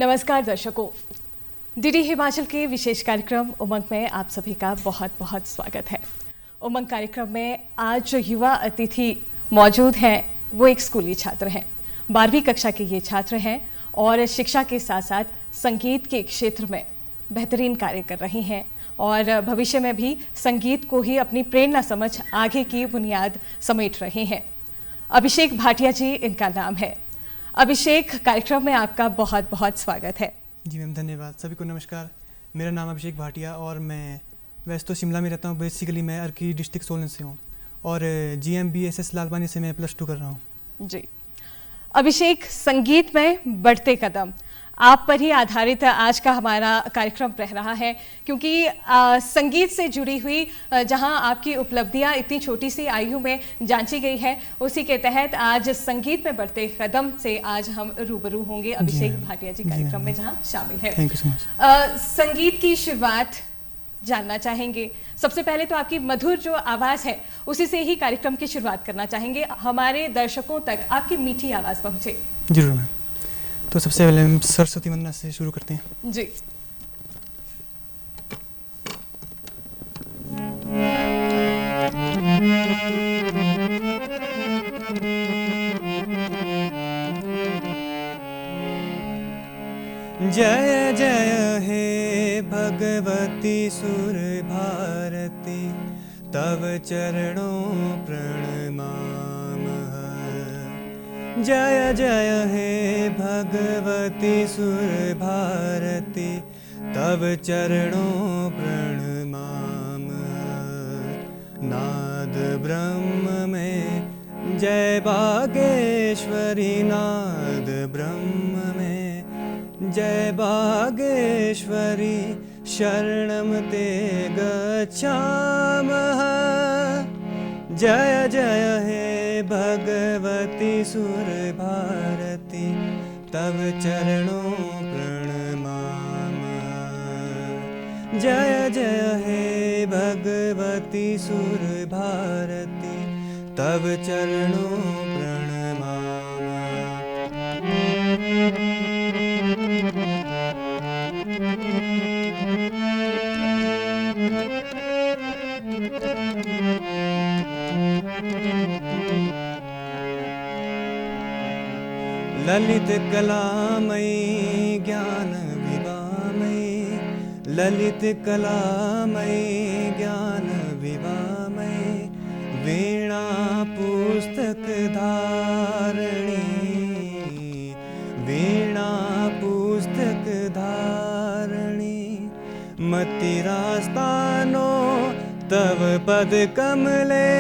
नमस्कार दर्शकों, डीडी हिमाचल के विशेष कार्यक्रम उमंग में आप सभी का बहुत बहुत स्वागत है। उमंग कार्यक्रम में आज जो युवा अतिथि मौजूद हैं वो एक स्कूली छात्र हैं। 12वीं कक्षा के ये छात्र हैं और शिक्षा के साथ साथ संगीत के क्षेत्र में बेहतरीन कार्य कर रहे हैं और भविष्य में भी संगीत को ही अपनी प्रेरणा समझ आगे की बुनियाद समेट रहे हैं। अभिषेक भाटिया जी इनका नाम है। अभिषेक, कार्यक्रम में आपका बहुत बहुत स्वागत है। जी मैम, धन्यवाद। सभी को नमस्कार। मेरा नाम अभिषेक भाटिया और मैं वैसे तो शिमला में रहता हूँ। बेसिकली मैं अर्की डिस्ट्रिक्ट सोलन से हूँ और GMBSS लालबानी से मैं +2 कर रहा हूँ। जी अभिषेक, संगीत में बढ़ते कदम आप पर ही आधारित आज का हमारा कार्यक्रम रह रहा है, क्योंकि संगीत से जुड़ी हुई जहां आपकी उपलब्धियां इतनी छोटी सी आयु में जांची गई है, उसी के तहत आज संगीत में बढ़ते कदम से आज हम रूबरू होंगे अभिषेक भाटिया जी कार्यक्रम में जहां शामिल है। Thank you so much. संगीत की शुरुआत जानना चाहेंगे। सबसे पहले तो आपकी मधुर जो आवाज़ है उसी से ही कार्यक्रम की शुरुआत करना चाहेंगे, हमारे दर्शकों तक आपकी मीठी आवाज़ पहुँचे। जरूर मैम। तो सबसे पहले हम सरस्वती वंदना से शुरू करते हैं। जी। जय जय हे भगवती सुर भारती, तव चरणों प्रणमाम। जय जय हे भगवती सुर भारती, तव चरणों प्रणमाम। नाद ब्रह्म में जय बागेश्वरी, नाद ब्रह्म में जय बागेश्वरी, शरणं ते गच्छामः। जय जय हे भगवती सुर भारती, तव चरणों प्रणमाम। जय जय हे भगवती सुर भारती, तव चरणों प्रणमाम। ललित कलामयी ज्ञान विवामयी, ललित कलामयी ज्ञान विवामयी, वीणा पुस्तक धारणी, वीणा पुस्तक धारणी। मतिरास्तानो तव पद कमले,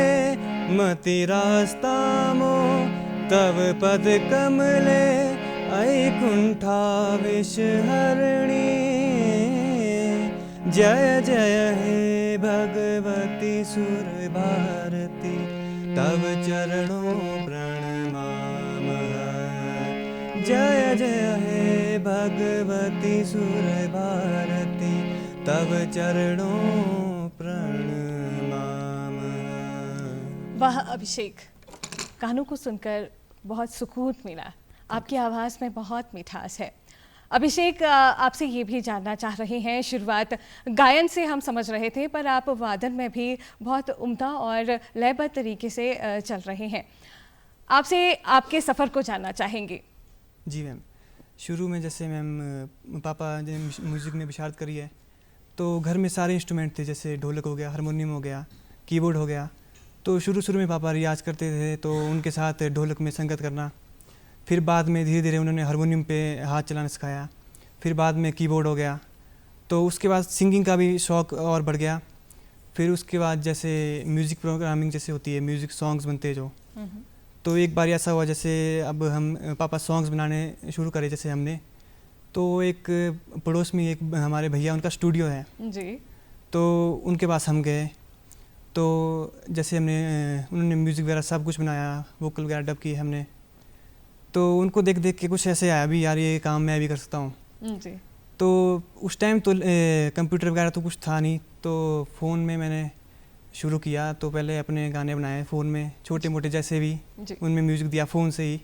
मतिरास्तामो तव पद कमले, ऐकुंठाविष हरणी। जय जय हे भगवती सुर भारती, तव चरणों प्रणमाम। जय जय हे भगवती सुर भारती, तव चरणों प्रणमाम। वाह अभिषेक, गानों को सुनकर बहुत सुकून मिला। आपकी आवाज़ में बहुत मिठास है। अभिषेक, आपसे ये भी जानना चाह रहे हैं, शुरुआत गायन से हम समझ रहे थे पर आप वादन में भी बहुत उम्दा और लयबद्ध तरीके से चल रहे हैं। आपसे आपके सफ़र को जानना चाहेंगे। जी मैम, शुरू में जैसे मैम पापा ने म्यूज़िक में बिशारत करी है तो घर में सारे इंस्ट्रूमेंट थे, जैसे ढोलक हो गया, हारमोनियम हो गया, कीबोर्ड हो गया। तो शुरू में पापा रियाज़ करते थे तो उनके साथ ढोलक में संगत करना। फिर बाद में धीरे धीरे उन्होंने हारमोनियम पे हाथ चलाना सिखाया। फिर बाद में कीबोर्ड हो गया। तो उसके बाद सिंगिंग का भी शौक़ और बढ़ गया। फिर उसके बाद जैसे म्यूज़िक प्रोग्रामिंग जैसे होती है, म्यूज़िक सॉन्ग्स बनते हैं जो, तो एक बार ऐसा हुआ जैसे अब हम पापा सॉन्ग्स बनाने शुरू करे जैसे हमने, तो एक पड़ोस में एक हमारे भैया उनका स्टूडियो है जी, तो उनके पास हम गए। तो जैसे उन्होंने म्यूज़िक वगैरह सब कुछ बनाया, वोकल वगैरह डब की हमने। तो उनको देख देख के कुछ ऐसे आया भी यार ये काम मैं भी कर सकता हूँ जी। तो उस टाइम तो कंप्यूटर वगैरह तो कुछ था नहीं, तो फ़ोन में मैंने शुरू किया। तो पहले अपने गाने बनाए फ़ोन में, छोटे मोटे जैसे भी, उनमें म्यूज़िक दिया फ़ोन से ही।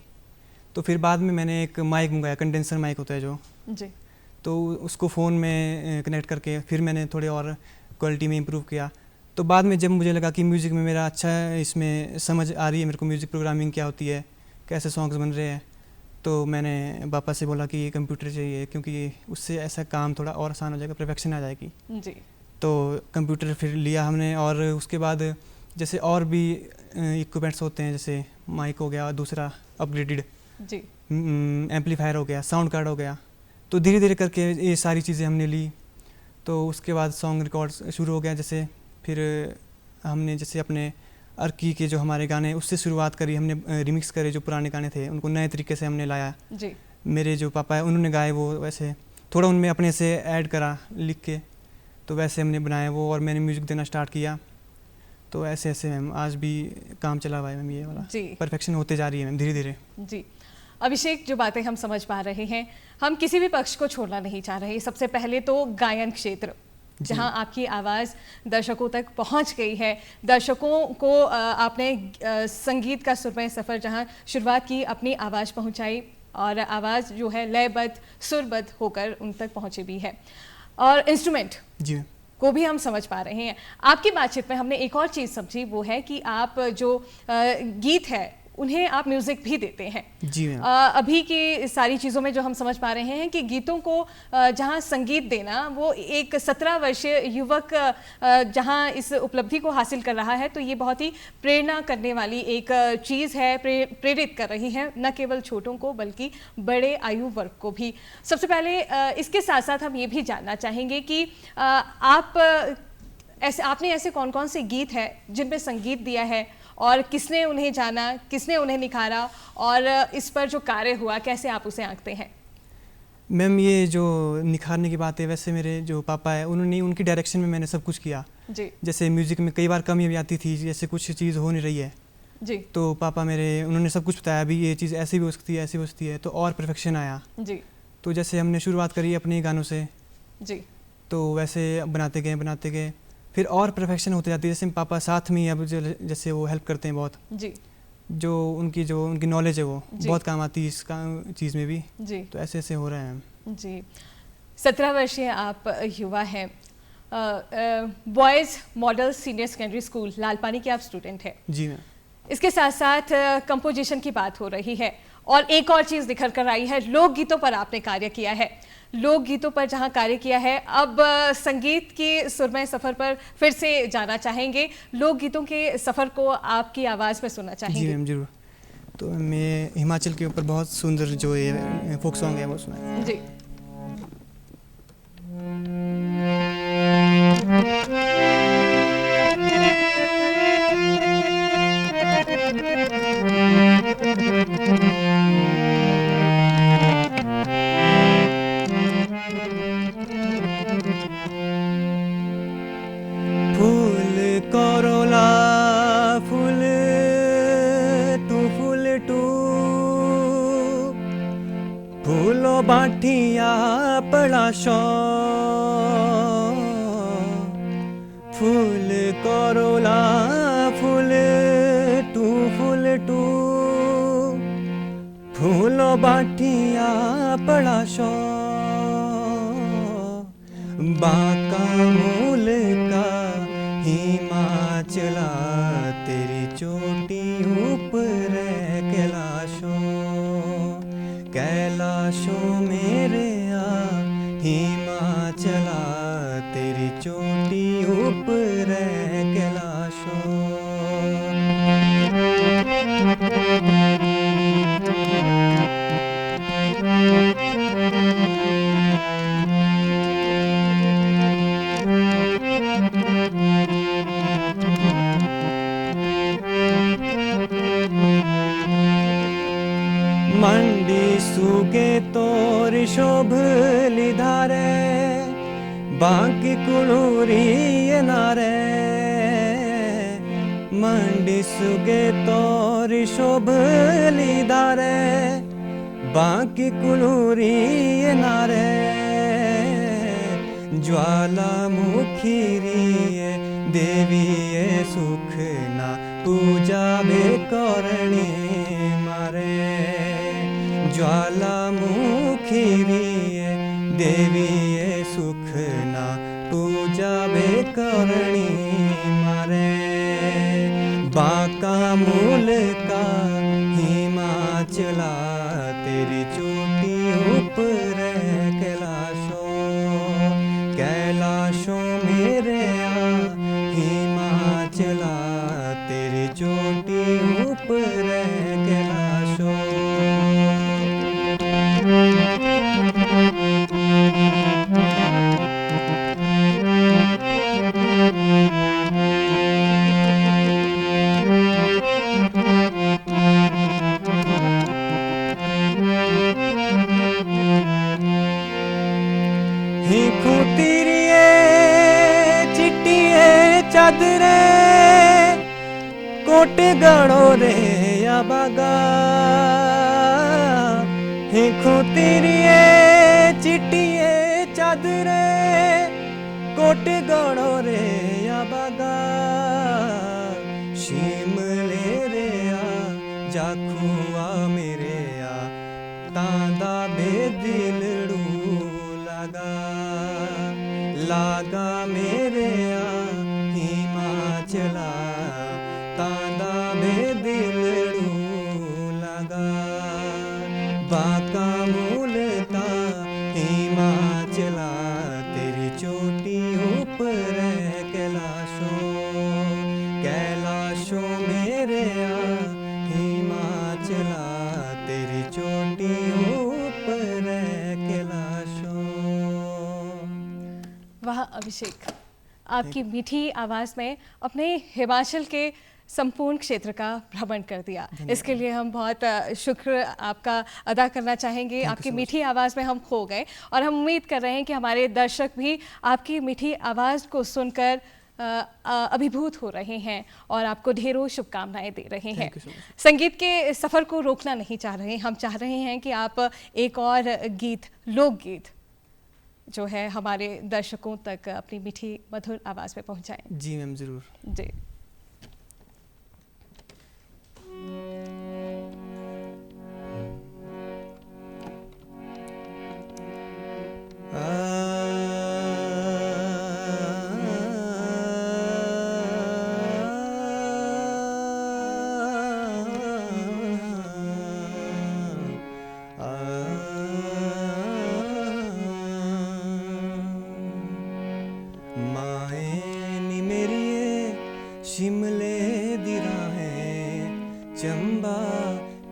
तो फिर बाद में मैंने एक माइक मंगाया, कंडेंसर माइक होता है जो, जी। तो उसको फ़ोन में कनेक्ट करके फिर मैंने थोड़े और क्वालिटी में इम्प्रूव किया। तो बाद में जब मुझे लगा कि म्यूज़िक में मेरा अच्छा इसमें समझ आ रही है, मेरे को म्यूज़िक प्रोग्रामिंग क्या होती है, कैसे सॉन्ग्स बन रहे हैं, तो मैंने पापा से बोला कि कंप्यूटर चाहिए, क्योंकि उससे ऐसा काम थोड़ा और आसान हो जाएगा, परफेक्शन आ जाएगी। जी। तो कंप्यूटर फिर लिया हमने, और उसके बाद जैसे और भी इक्विपमेंट्स होते हैं, जैसे माइक हो गया, दूसरा अपग्रेडेड जी। एम्पलीफायर हो गया, साउंड कार्ड हो गया, तो धीरे धीरे करके ये सारी चीज़ें हमने ली। तो उसके बाद सॉन्ग रिकॉर्ड्स शुरू हो गया, जैसे फिर हमने जैसे अपने अर्की के जो हमारे गाने उससे शुरुआत करी, हमने रिमिक्स करे, जो पुराने गाने थे उनको नए तरीके से हमने लाया। जी। मेरे जो पापा है उन्होंने गाए वो, वैसे थोड़ा उनमें अपने से ऐड करा लिख के, तो वैसे हमने बनाए वो, और मैंने म्यूज़िक देना स्टार्ट किया। तो ऐसे ऐसे मैम आज भी काम चला हुआ है मैम, ये वाला जी। परफेक्शन होते जा रही है मैम धीरे धीरे। जी। अभिषेक, जो बातें हम समझ पा रहे हैं, हम किसी भी पक्ष को छोड़ना नहीं चाह रहे। सबसे पहले तो गायन क्षेत्र, जहां आपकी आवाज़ दर्शकों तक पहुंच गई है, दर्शकों को आपने संगीत का सुरमय सफ़र जहां शुरुआत की, अपनी आवाज़ पहुंचाई, और आवाज़ जो है लयबद्ध सुरबद्ध होकर उन तक पहुंची भी है, और इंस्ट्रूमेंट जी को भी हम समझ पा रहे हैं। आपकी बातचीत में हमने एक और चीज़ समझी, वो है कि आप जो गीत है उन्हें आप म्यूज़िक भी देते हैं। जी मैम। अभी की सारी चीज़ों में जो हम समझ पा रहे हैं कि गीतों को जहां संगीत देना, वो एक 17 वर्षीय युवक जहां इस उपलब्धि को हासिल कर रहा है, तो ये बहुत ही प्रेरणा करने वाली एक चीज़ है, प्रेरित कर रही है न केवल छोटों को बल्कि बड़े आयु वर्ग को भी। सबसे पहले इसके साथ साथ हम ये भी जानना चाहेंगे कि आपने ऐसे कौन कौन से गीत हैं जिन पे संगीत दिया है, और किसने उन्हें जाना, किसने उन्हें निखारा, और इस पर जो कार्य हुआ कैसे आप उसे आंकते हैं? मैम ये जो निखारने की बात है, वैसे मेरे जो पापा है उन्होंने, उनकी डायरेक्शन में मैंने सब कुछ किया। जी। जैसे म्यूज़िक में कई बार कमी भी आती थी, जैसे कुछ चीज़ हो नहीं रही है, जी। तो पापा मेरे उन्होंने सब कुछ बताया, भी ये चीज़ ऐसी भी हो सकती है, ऐसी हो सकती है, तो और परफेक्शन आया। जी। तो जैसे हमने शुरुआत करी अपने गानों से, जी। तो वैसे बनाते गए, फिर और परफेक्शन होते जाती है। जैसे पापा साथ में ही अब जैसे वो हेल्प करते हैं बहुत, जी। जो उनकी नॉलेज है वो जी। बहुत काम आती है इस चीज़ में भी। जी। तो ऐसे ऐसे हो रहा है। जी। 17 वर्षीय आप युवा हैं, boys model senior secondary school Lalpani के आप स्टूडेंट हैं। जी मैम। इसके साथ साथ कंपोजिशन की बात हो रही है, और एक और चीज़ निखर कर आई है, लोकगीतों पर आपने कार्य किया है। लोकगीतों पर जहां कार्य किया है, अब संगीत के सुरमय सफ़र पर फिर से जाना चाहेंगे, लोकगीतों के सफ़र को आपकी आवाज़ में सुनना चाहेंगे। जी मैम ज़रूर। तो मैं हिमाचल के ऊपर बहुत सुंदर जो ये फोक सॉन्ग है वो सुना जी। फूल करोला फूल टू फूलो बाठिया पड़ाशो फूल करोला फूल टू फूलो बाठिया पड़ाशो बाका मूल का हिमाचला तेरी चोटी ऊपर कैलाशो मेरे हिमाचला तेरी चोटी ऊपर कैलाशो। मंडी सुगे तोर शोभली धारे बाकी कुलूरी नारे मंडी सुगे तोर शोभली धारे बाकी कुलूरी नारे ज्वालामुखी देवी सुख ना पूजा बे करणी मारे ज्वालामुखी रिये देवीए सुखना पूजा बे करणी मारे बांका मूल का हिमाचला तेरी चोटी ऊपर कैलाशों मेरे हिमाचला तेरी चोटी ऊपर कैलाशों। चादरे कोट गड़ो रे या बागा हिखो तेरिए चिट्टिए चादरे कोट गड़ो रे या बागा शिमले रे आ जाखुआ मेरे आ तांदा बेदिलड़ू लागा लागा मेरे आ हिमाचला तांदा बेदिलड़ू लगा बांका मूलता हिमाचला तेरी चोटी ऊपर कैलाशों कैलाशों मेरे हिमाचला तेरी चोटी ऊपर कैलाशों। वाह अभिषेक, आपकी मीठी आवाज़ में अपने हिमाचल के संपूर्ण क्षेत्र का भ्रमण कर दिया। इसके लिए हम बहुत शुक्र आपका अदा करना चाहेंगे। आपकी मीठी आवाज़ में हम खो गए और हम उम्मीद कर रहे हैं कि हमारे दर्शक भी आपकी मीठी आवाज़ को सुनकर अभिभूत हो रहे हैं और आपको ढेरों शुभकामनाएं दे रहे हैं। संगीत के सफ़र को रोकना नहीं चाह रहे, हम चाह रहे हैं कि आप एक और गीत, लोकगीत जो है हमारे दर्शकों तक अपनी मीठी मधुर आवाज़ में पहुंचाएं। जी मैम, ज़रूर जी। शिमले दी राहें चंबा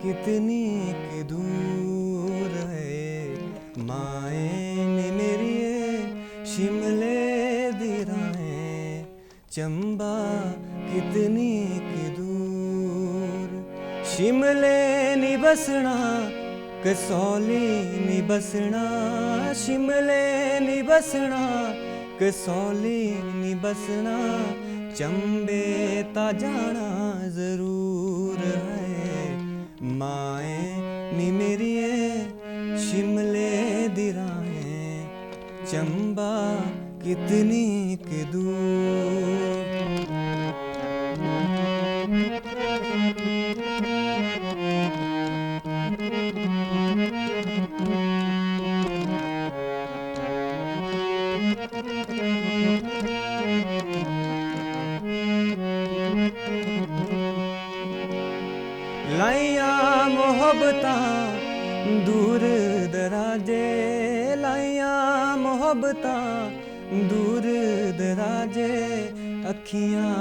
कितनी की दूर है माए ने मेरी शिमले दी राहें चंबा कितनी की दूर शिमले नी बसना कसौली नी बसना शिमले नी बसना कसौली नी बसना चंबे ता जाना जरूर है माए नी मेरी शिमले दी राहें चंबा कितनी के दूर। लाइया मोहब्बतां दूर दराजे लाइया मोहब्बतां दूर दराजे अखियां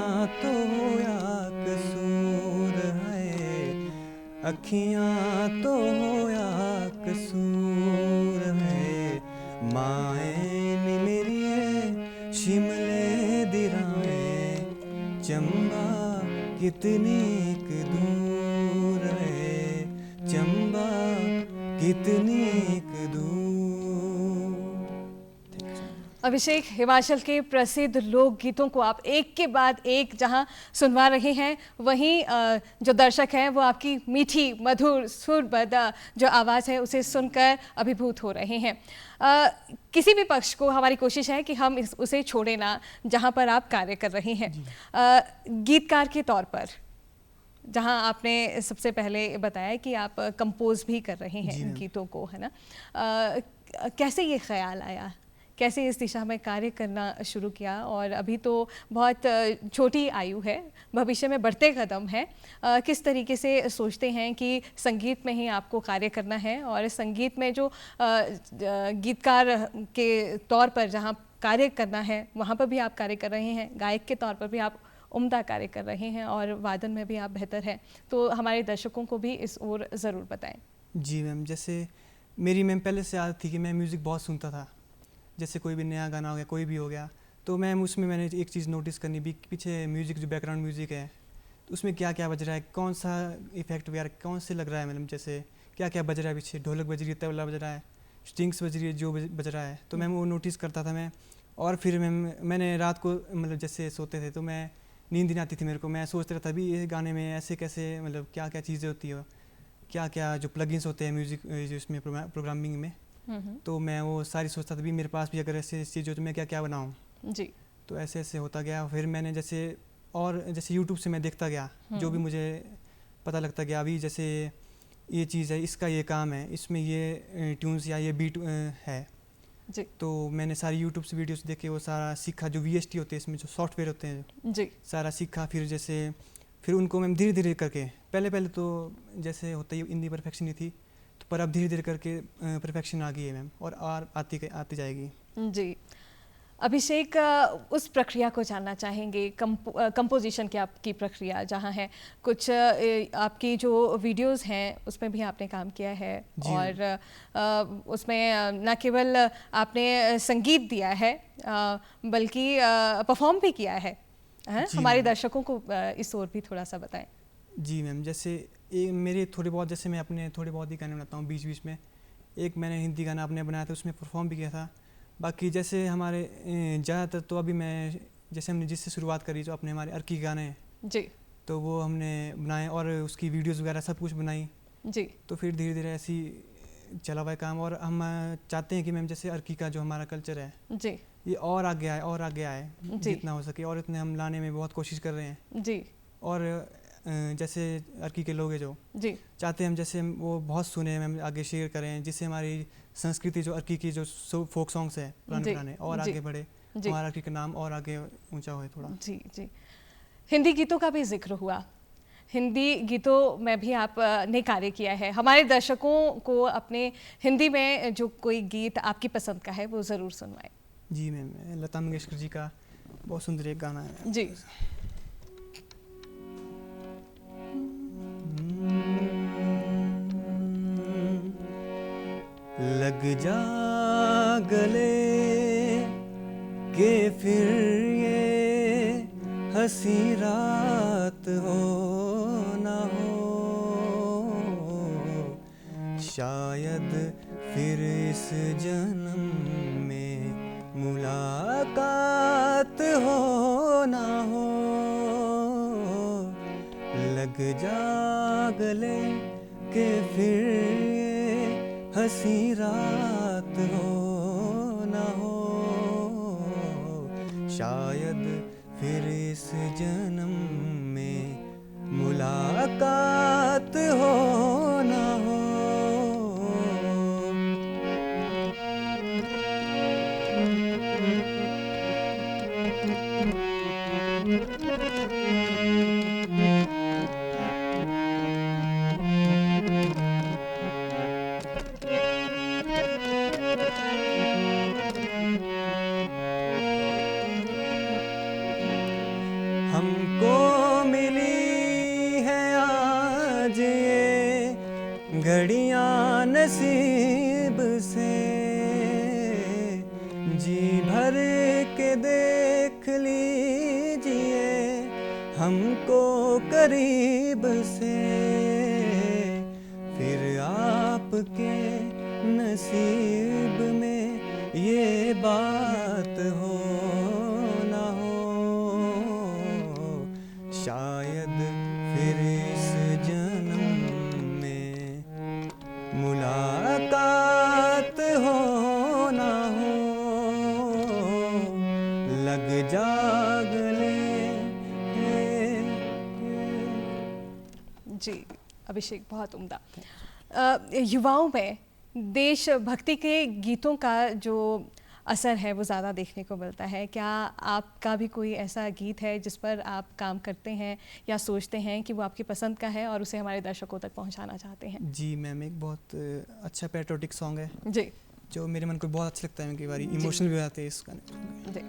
तो होया कसूर है अखियां तो होया कसूर है माए नी मेरी शिमले दी राहें चंबा कितनी के दूर है चंबा कितनी के दूर। अभिषेक, हिमाचल के प्रसिद्ध लोकगीतों को आप एक के बाद एक जहां सुनवा रहे हैं, वहीं जो दर्शक हैं वो आपकी मीठी मधुर सुरबद्ध जो आवाज़ है उसे सुनकर अभिभूत हो रहे हैं। किसी भी पक्ष को हमारी कोशिश है कि हम उसे छोड़े ना जहां पर आप कार्य कर रहे हैं। गीतकार के तौर पर जहाँ आपने सबसे पहले बताया कि आप कंपोज भी कर रहे जी हैं मैम। गीतों को, है ना। कैसे ये ख्याल आया, कैसे इस दिशा में कार्य करना शुरू किया? और अभी तो बहुत छोटी आयु है, भविष्य में बढ़ते कदम है, किस तरीके से सोचते हैं कि संगीत में ही आपको कार्य करना है और संगीत में जो गीतकार के तौर पर जहाँ कार्य करना है वहाँ पर भी आप कार्य कर रहे हैं, गायक के तौर पर भी आप उम्दा कार्य कर रहे हैं और वादन में भी आप बेहतर हैं, तो हमारे दर्शकों को भी इस ओर ज़रूर बताएं। जी मैम, जैसे मेरी मैम पहले से आदत थी कि मैं म्यूज़िक बहुत सुनता था। जैसे कोई भी नया गाना हो गया, कोई भी हो गया, तो मैम उसमें मैंने एक चीज़ नोटिस करनी भी, पीछे म्यूज़िक जो बैकग्राउंड म्यूज़िक है तो उसमें क्या क्या बज रहा है, कौन सा इफेक्ट वगैरह कौन से लग रहा है, मतलब जैसे क्या क्या बज रहा है, पीछे ढोलक बज रही है, तबला बज रहा है, स्ट्रिंग्स बज रही है, जो बज रहा है, तो मैम वो नोटिस करता था मैं। और फिर मैंने रात को मतलब जैसे सोते थे तो मैं नींद नहीं आती थी मेरे को, मैं सोचता रहता भी ये गाने में ऐसे कैसे, मतलब क्या क्या चीज़ें होती है, क्या क्या जो प्लगइन्स होते हैं म्यूज़िक जो इसमें प्रोग्रामिंग में, तो मैं वो सारी सोचता था भी मेरे पास भी अगर ऐसे चीज़ हो तो मैं क्या क्या बनाऊँ। जी। तो ऐसे ऐसे होता गया, फिर मैंने जैसे यूट्यूब से मैं देखता गया, जो भी मुझे पता लगता गया, अभी जैसे ये चीज़ है, इसका ये काम है, इसमें ये ट्यून्स या ये बीट है, जी। तो मैंने सारी यूट्यूब से वीडियोस देखे, वो सारा सीखा, जो VST होते हैं इसमें जो सॉफ्टवेयर होते हैं जी। सारा सीखा। फिर उनको मैं धीरे धीरे करके, पहले तो जैसे होता ही इंदी परफेक्शन ही थी, तो पर अब धीरे धीरे करके परफेक्शन आ गई है मैम, और आती जाएगी। जी। अभिषेक, उस प्रक्रिया को जानना चाहेंगे, कंपोजिशन की आपकी प्रक्रिया जहाँ है, कुछ आपकी जो वीडियोस हैं उसमें भी आपने काम किया है और उसमें न केवल आपने संगीत दिया है बल्कि परफॉर्म भी किया है, हमारे दर्शकों को इस ओर भी थोड़ा सा बताएं। जी मैम, जैसे मेरे थोड़े बहुत, जैसे मैं अपने थोड़े बहुत ही गाने बनाता हूँ बीच बीच में, एक मैंने हिंदी गाना अपने बनाया था, उसमें परफॉर्म भी किया था। बाकी जैसे हमारे ज़्यादातर तो अभी मैं, जैसे हमने जिससे शुरुआत करी, जो अपने हमारे अर्की गाने हैं जी, तो वो हमने बनाए और उसकी वीडियोस वगैरह सब कुछ बनाई जी। तो फिर धीरे धीरे ऐसी चला हुआ है काम, और हम चाहते हैं कि मैम जैसे अर्की का जो हमारा कल्चर है जी, ये और आगे आए जितना हो सके, और इतने हम लाने में बहुत कोशिश कर रहे हैं जी। और जैसे अर्की के लोग हैं जो जी चाहते हैं हम जैसे वो बहुत सुने, हम आगे शेयर करें, जिससे हमारी संस्कृति जो अर्की की जो फोक सॉन्ग्स है पुराने और आगे बढ़े, हमारा अर्की का नाम और आगे ऊंचा होए थोड़ा। जी जी। हिंदी गीतों का भी जिक्र हुआ, हिंदी गीतों में भी आपने कार्य किया है, हमारे दर्शकों को अपने हिंदी में जो कोई गीत आपकी पसंद का है वो ज़रूर सुनवाएं। जी मैम, लता मंगेशकर जी का बहुत सुंदर एक गाना है जी। लग जा गले के फिर ये हंसी रात हो ना हो, शायद फिर इस जन्म में मुलाकात हो ना हो। लग जा गले के फिर ये हंसी रात हो ना हो, शायद फिर इस जन्म में मुलाकात हो ना हो। हमको मिली है आज ये घड़ियां नसीब से, जी भर के देख लीजिए हमको करीब से, फिर आपके नसीब में ये बात हो ना हो, शायद फिर इस जन्म में मुलाकात हो ना हो। लग जा गले जी अभिषेक, बहुत उम्दा। युवाओं में देशभक्ति के गीतों का जो असर है वो ज़्यादा देखने को मिलता है। क्या आपका भी कोई ऐसा गीत है जिस पर आप काम करते हैं या सोचते हैं कि वो आपकी पसंद का है और उसे हमारे दर्शकों तक पहुंचाना चाहते हैं? जी मैम, एक बहुत अच्छा पैट्रियोटिक सॉन्ग है जी जो मेरे मन को बहुत अच्छा लगता है, कई बार जी। इमोशनल भी हो जाते हैं इस गाने। जी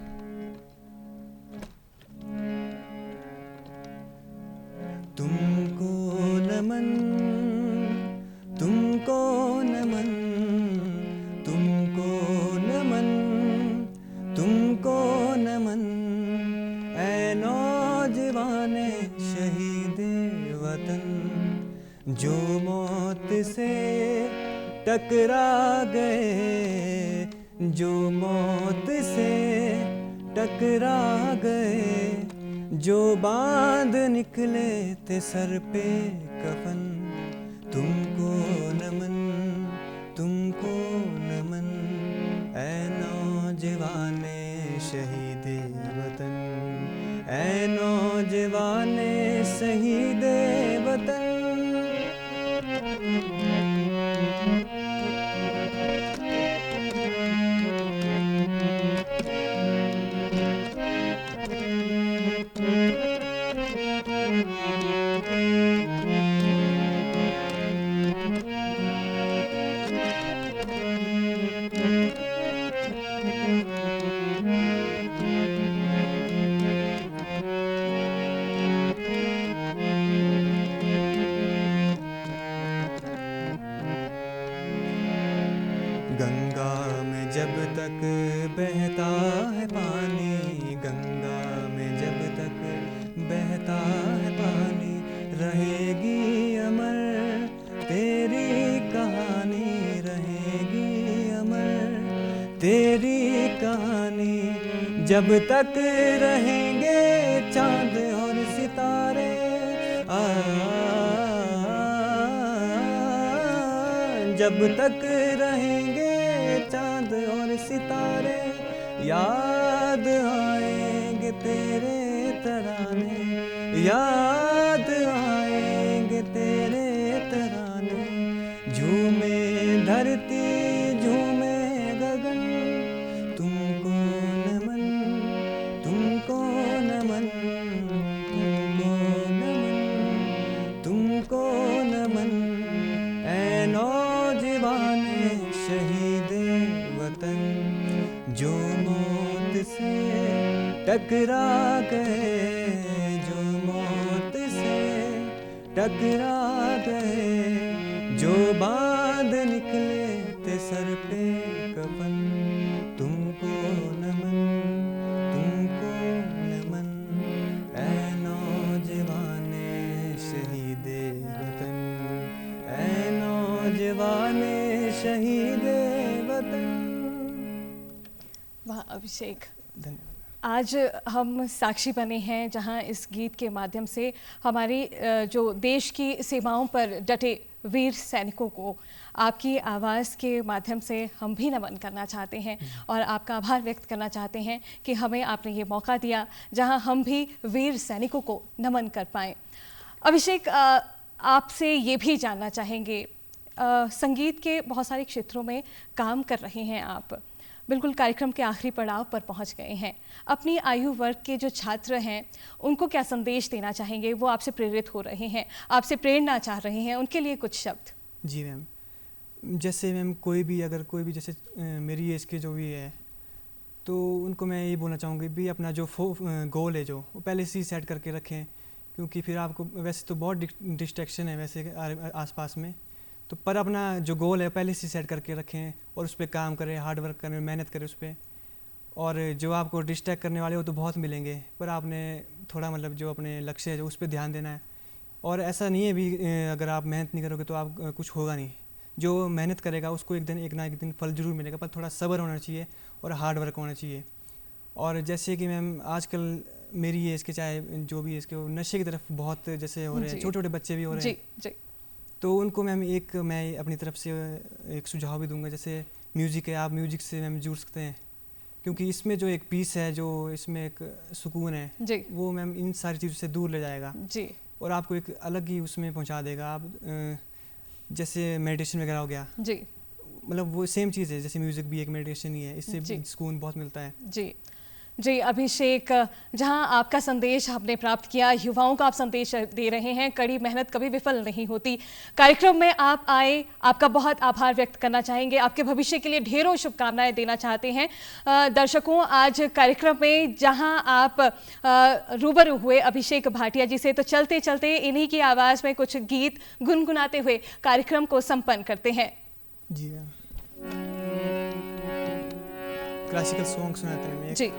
तुमको नमन, तुमको नमन, तुमको नमन, तुमको नमन, ऐ नौजवाने शहीदे वतन जो मौत से टकरा गए, जो मौत से टकरा गए, जो बांध निकले थे सर पे कफन, तुमको नमन, तुमको नमन, ऐ नौजवाने शहीदे वतन, ऐ नौजवाने शहीदे वतन। गंगा में जब तक बहता है पानी, गंगा में जब तक बहता है पानी, रहेगी अमर तेरी कहानी, रहेगी अमर तेरी कहानी, जब तक रहेंगे चांद और सितारे, जब तक रहेंगे चांद और सितारे, याद आएंगे तेरे तराने, याद आएंगे तेरे तराने, झूमे धरती झूमे गगन, तुमको नमन, तुमको नमन, तुमको नमन, तुमको नमन, ऐ नौजवाने शहीदे वतन जो मौत से टकरा गए, जो मौत से टकरा गए, जो बांध निकले थे सर पे कफन, तुमको नमन, तुमको नमन, ऐ नौजवाने शहीदे वतन, ऐ नौजवाने शहीदे वतन। वाह अभिषेक, धन्यवाद। आज हम साक्षी बने हैं जहां इस गीत के माध्यम से हमारी जो देश की सीमाओं पर डटे वीर सैनिकों को आपकी आवाज़ के माध्यम से हम भी नमन करना चाहते हैं और आपका आभार व्यक्त करना चाहते हैं कि हमें आपने ये मौका दिया जहां हम भी वीर सैनिकों को नमन कर पाएँ। अभिषेक, आपसे ये भी जानना चाहेंगे, संगीत के बहुत सारे क्षेत्रों में काम कर रहे हैं आप, बिल्कुल कार्यक्रम के आखिरी पड़ाव पर पहुंच गए हैं। अपनी आयु वर्ग के जो छात्र हैं उनको क्या संदेश देना चाहेंगे? वो आपसे प्रेरित हो रहे हैं, आपसे प्रेरणा चाह रहे हैं, उनके लिए कुछ शब्द। जी मैम, जैसे मैम कोई भी जैसे मेरी एज के जो भी है तो उनको मैं ये बोलना चाहूँगी भी अपना जो गोल है जो वो पहले से ही सेट करके रखें, क्योंकि फिर आपको वैसे तो बहुत डिस्ट्रैक्शन है वैसे आसपास में, तो पर अपना जो गोल है पहले से सेट करके रखें और उस पर काम करें, हार्ड वर्क करें, मेहनत करें उस पर। और जो आपको डिस्ट्रैक्ट करने वाले वो तो बहुत मिलेंगे, पर आपने थोड़ा मतलब जो अपने लक्ष्य है जो उस पर ध्यान देना है। और ऐसा नहीं है भी अगर आप मेहनत नहीं करोगे तो आप कुछ होगा नहीं, जो मेहनत करेगा उसको एक ना एक दिन फल ज़रूर मिलेगा, पर थोड़ा सब्र होना चाहिए और हार्ड वर्क होना चाहिए। और जैसे कि मैम आजकल मेरी एज के चाहे जो भी एज के वो नशे की तरफ बहुत जैसे हो रहे हैं, छोटे छोटे बच्चे भी हो रहे हैं, जी। तो उनको मैम मैं अपनी तरफ से एक सुझाव भी दूंगा, जैसे म्यूज़िक है, आप म्यूज़िक से मैम जुड़ सकते हैं, क्योंकि इसमें जो एक पीस है, जो इसमें एक सुकून है जी, वो मैम इन सारी चीज़ों से दूर ले जाएगा। जी, और आपको एक अलग ही उसमें पहुंचा देगा। आप जैसे मेडिटेशन वगैरह हो गया जी, मतलब वो सेम चीज़ है, जैसे म्यूज़िक भी एक मेडिटेशन ही है, इससे जी। सुकून बहुत मिलता है। जी जी अभिषेक, जहां आपका संदेश आपने प्राप्त किया, युवाओं को आप संदेश दे रहे हैं, कड़ी मेहनत कभी विफल नहीं होती। कार्यक्रम में आप आए, आपका बहुत आभार व्यक्त करना चाहेंगे, आपके भविष्य के लिए ढेरों शुभकामनाएं देना चाहते हैं। दर्शकों, आज कार्यक्रम में जहां आप रूबरू हुए अभिषेक भाटिया जी से, तो चलते चलते इन्हीं की आवाज़ में कुछ गीत गुनगुनाते हुए कार्यक्रम को संपन्न करते हैं। जी क्लासिकल सॉन्ग सुनाते हैं जी।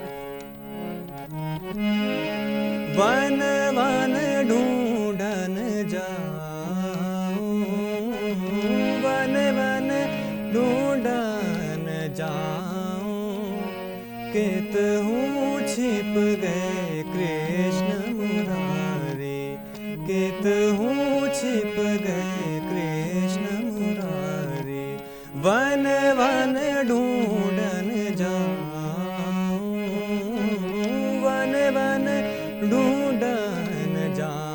वन वन ढूंढन जाऊं, वन वन ढूंढन जाऊं, कितहूँ छिप गए कृष्ण मुरारी, कितहूँ छिप गए कृष्ण मुरारी, वन वन ढूंढन जाऊं, वन वन ढूंढन जाऊं।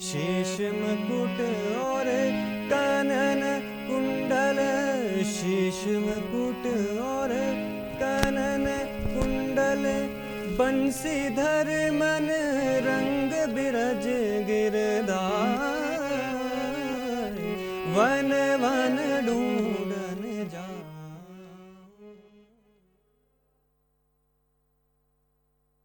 शीश मुकुट और कानन कुंडल, शीश मुकुट और कानन कुंडल, बंसीधर मन रंग बिरज गिरधार, वन वन ढूंढ